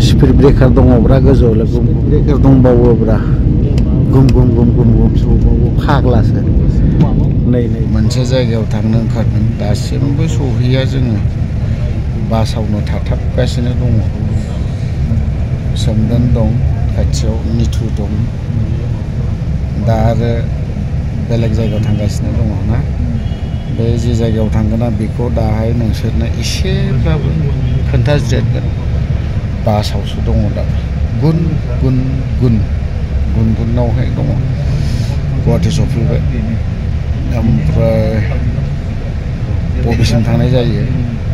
speed breaker दङब्रा गोजौआवलाय गुम breaker दंबावोब्रा गुम गुम गुम गुम गुम सौबावो फाग्लासो नै मोनसे जायगायाव थांनो ओंखारदों दासिमबो सहैया जोङो बासावनो थाथाबगासिनो दङ सोमदोन दं खाथियाव निथु दं दा आरो बेलेग जायगायाव थांगासिनो दङ ना बे जे जायगायाव थांगोन आं बेखौ दाहाय नोंसोरनो एसेब्लाबो खोन्थाज्रेदगोन बासावसो दङ दा गुन गुन गुन गुन गुनावहाय दङ गुवाहाटि सफैबाय ओमफ्राय बबेसिम थांनाय जायो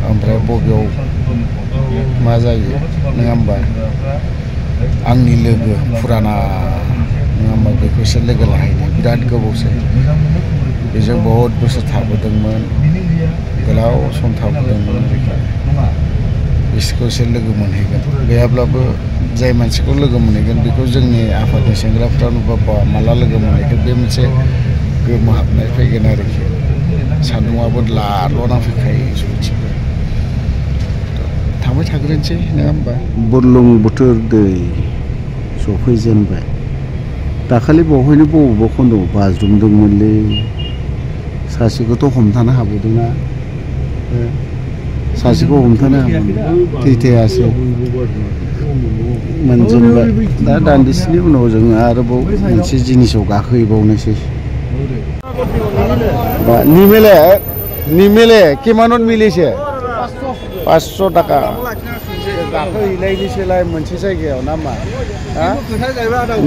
ओमफ्राय बबेयाव मा जायो नङा होमबा आंनि लोगो फुराना नङा होमबा बेखौसो लोगो लाहैनो बिराद गोबावसै बेजों बहुद बोसोर थाबोदोंमोन गोलाव सम थाबोदोंमोन बिसोरखौसो लोगो मोनहैगोन गैयाब्लाबो जाय मानसिखौ लोगो मोनहैगोन बेखौ जोंनि आफादनि सेंग्राफ्रा नुबा माला लोगो मोनहैगोन बे मोनसे गोमोहाबनाय फैगोन आरोखि सान्दुंआबो लाल'ना फैखायो सयथिबो थांबाय थाग्रोनोसै नङा होमबा बुरलुंबुथुर दै सफैजेनबाय दाखालि बावहायनो बबेबा खन्द'आव बाज्रुमदोंमोनलै सासेखौथ' हमथानो हाबावदोंना सासेखौ हमथानो हाबावदों थैथायासै मोनजेनबाय दा दान्दिसेनि उनाव जोङो आरोबाव मोनसे जिनिसाव गाखोहैबावनोसै निमेले किमानत मिलिसे 500 टाका गाखोहैलायनोसैलाय मोनसे जायगायाव ना मा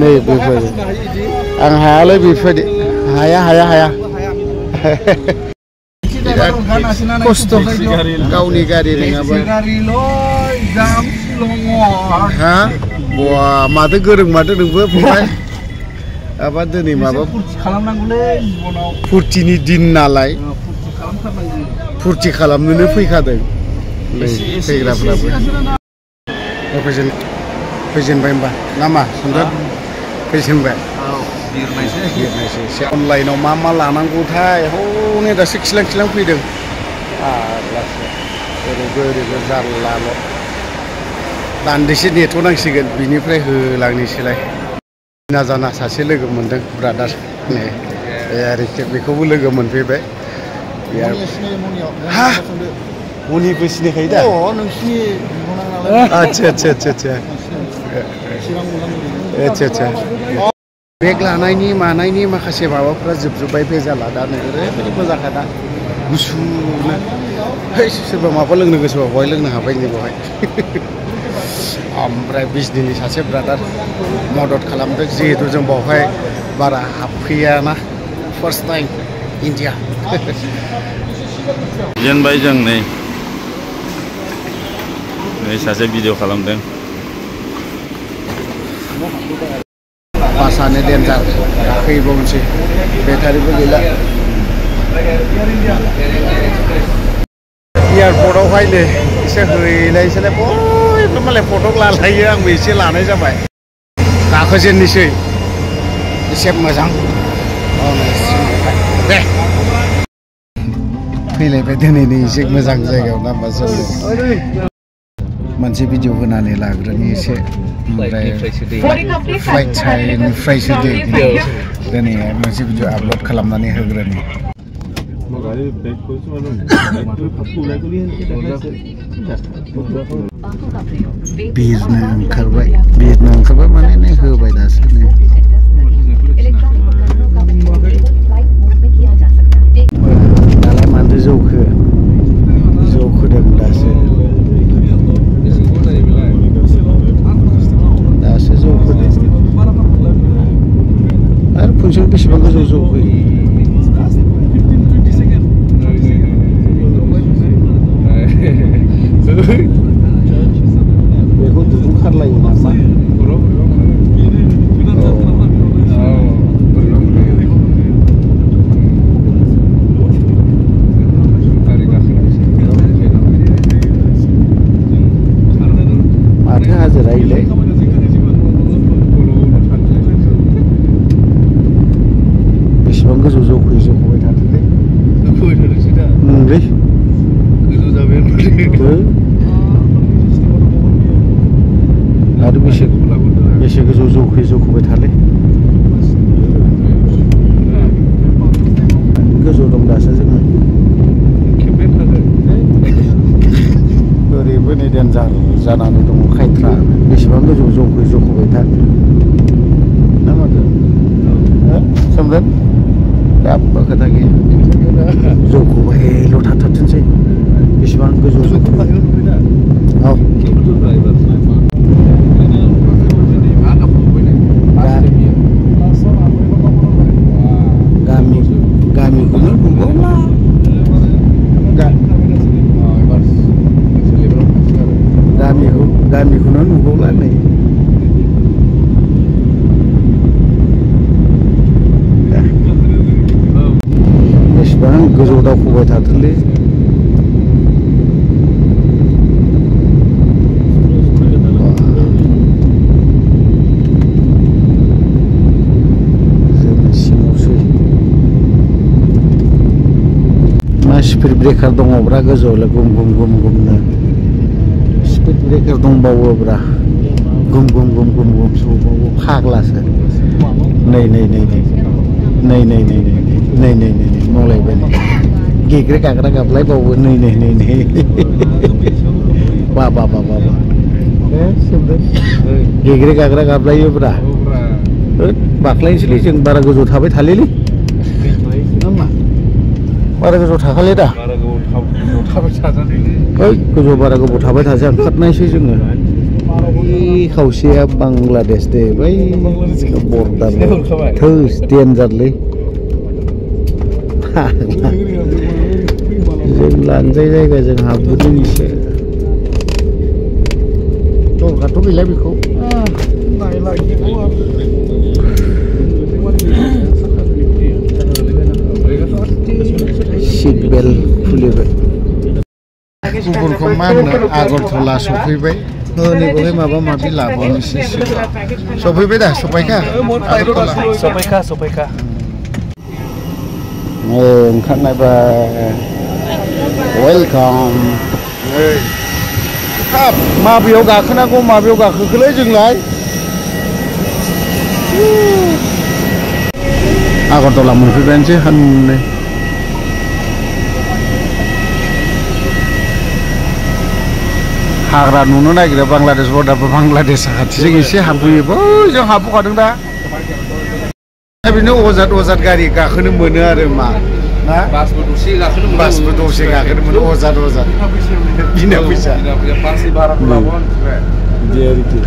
नै बेफोरबायदि आं हायालै बेफोरबायदि हाया खस्थ' गावनि गारि नङाबा हा बवा माथो गोरों माथो नोंबो फंबाय माबा दिनै माबा फुरथिनि दिन नालाय फुरथि खालामनोनो फैखादों फैग्राफ्राबो फैजेनबाय होमबा ना मा सुन्दर फैजेनबाय बिरनायसै अनलाइनाव मा लानांगौथाय हनै दासो खिलां फैदों ओरैबो जारलाल' दान्दिसे नेथ'नांसिगोन बिनिफ्राय होलांनोसैलाय नाजाना सासे लोगो मोनदों ब्रादार आरोखि बेखौबो लोगो मोनफैबाय हा मनिबो सिनायखायो दा नोंसिनि आदसा बेग लानायनि मानायनि माखासे माबाफ्रा जोबजोब्बाय भेजाला दा नै ओरैबायदि मोजांखा दा गुसुनो सोरबा माबा लोंनो गोसोबा बहाय लोंनो हाबाय नै बेवहाय ओमफ्राय बिजनिनि सासे ब्रादार मदद खालामदों जिहेतु जों बावहाय बारा हाबफैयाना फार्स्ट टाइम इन्डिया जेनबाय जों नै सासे भिडिअ खालामदों बासानो देन्जार गाखोहैबावनोसै बेटारिबो गैला एयारपर्टआवहाय नै एसे हैलायसैलाय बयबो मालाय फट' लालायो आंबो एसे लानाय जाबाय गाखोजेननोसै एसे मोजां दे फैलायबाय दिनैनि एसे मोजां जायगायाव ना होमबा जों मोनसे भिडिअ होनानै लाग्रोनि एसे ओमफ्राय फ्लाइट साइनिफ्रायसो दिनै मोनसे भिडिअ आपल'ड खालामनानै होग्रोनि बिरनो ओंखारबाय माने होबाय दासो नै दालाय मानोथो जौखोदों दासो जौखोदों आरो फुंसेयाव बेसेबां गोजौ जौखोयो बेखौ दुरुं खारलायो नामा माथो हाजिरायोलै बेसेबां गोजौ जौखोयो जौखोबाय थाथोंलै गोजौ जाबाय बेसे गोजौ जौखोबाय थालै गोजौ दं दासो जोङो ओरैबो नै डेन्जार जानानै दङ खायथ्रा बेसेबां गोजौ जौखोबाय था ना माथो सोमदोन दाबो खोथा गैया जौखोबायल' थाथारथोंसै बेसेबां गोजौ जौखोबाय औ गामिखौनो नुबावला गामिखौनो नुबावला नै बेसेबां गोजौ दावखोबाय थाथोंलै स्पिड ब्रेकार दङब्रा गोजौआवलाय गुम गुमनो स्पिड ब्रेकार दंबावोब्रा गुम सौबावो फाग्लासो नै मलायबाय गेग्रे गाग्रा गाबलायबावो नै बा गेग्रे गाग्रा गाबलायोब्रा बाख्लायनोसैलै जों बारा गोजौ थाबाय थालेलै बारा गोजौ थाखालै दा गोजौ बारा गोबाव थाबाय थासै ओंखारनायसै जोङो खावसेया बांलादेश दे बै बर्डार थोस डेन्जारलै जों लांजाय जायगाजों हाबबोदों एसे दरखारथ' गैला बेखौ सीट बेल्ट खुलिबाय गुबुनखौ मा होनो आगरतला सफैबाय नैबेहाय माबा माबि लाबावनोसै सफैबाय दा सफायखा ओंखारनायबाय वेलकाम हाब माबेयाव गाखोनांगौ माबेयाव गाखोखोलै जोंलाय आगरतला मोनफैबायानोसै होननै हाग्रा नुनो नागिरो बांलादेश बर्डार बांलादेश खाथिजों एसे हाबफैयो बैजों हाबबोखादों दा बेनो अजाद गारि गाखोनो मोनो आरो मा ना बासबो दसे गाखोनो मोनो अजाद बिना फैसा बिदि आरोखि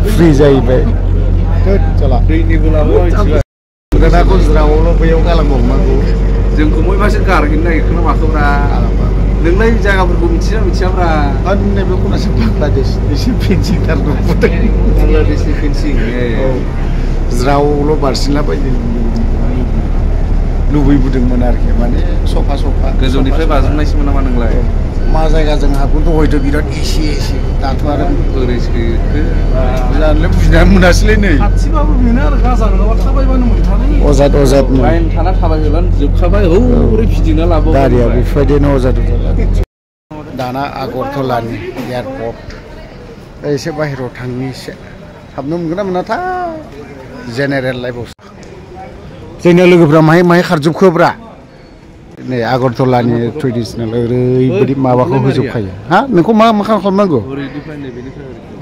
फ्रि जाहैबाय दानाखौ ज्रावल' बैयाव गालांबावनांगौ जोंखौ बयबासो गारहैनो नागिरखोना माखोब्रा नोंलाय जायगाफोरखौ मिथियाब्रा नैबे खनासो बांलादेश एसे फेन्सिं थार नुबोदों बांलादेशनि फेन्सिं ज्रावल' बारसिनलाबायनो लुबैबोदोंमोन आरोखि माने सफा गोजौनिफ्राय बाज्रुमनायसोमोन नामा नोंलाय मा जायगाजों हाबगोन दहायथ' बिराद एसे दाथ' आरो बोरैसो जानोलाय बुजिनानै मोनासैलै नै खाथिबाबो बेनो आरो गाजा नङाबा थाबायबानो मोनखानाय अजाद लाइन थाना थाबायहोलान जोबखाबाय हौरै फिदिंना लाबाव गारिया बेफोरबायदिनो अजाद दाना आगरतलानि एयारपर्ट एसे बाहेरायाव थांनि एसे हाबनो मोनगोन ना मोनाथाय जेनेरेल लाइफआवसो जोंनि लोगोफ्रा माहाय खारजोबखोब्रा नै आगरतलानि ट्रेडिसनेल ओरैबायदि माबाखौ होजोबखायो हा नोंखौ मा खालामनांगौ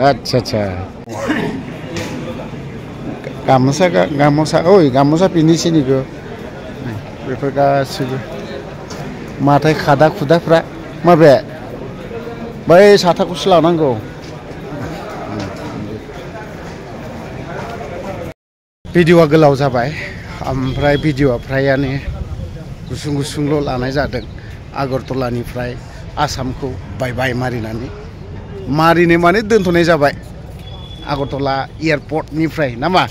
आच्छा गामसा पिन्धिसै नोङो बेफोर गासिबो माथाय खादा खुदाफ्रा माबे बै साथाखौसो लानांगौ भिडिअआ गोलाव जाबाय ओमफ्राय भिडिअआ फ्रायानो गुसुंल' लानाय जादों आगरतलानिफ्राय आसामखौ बाय मारिनानै माने दोनथ'नाय जाबाय आगरतला एयारपर्टनिफ्राय नामा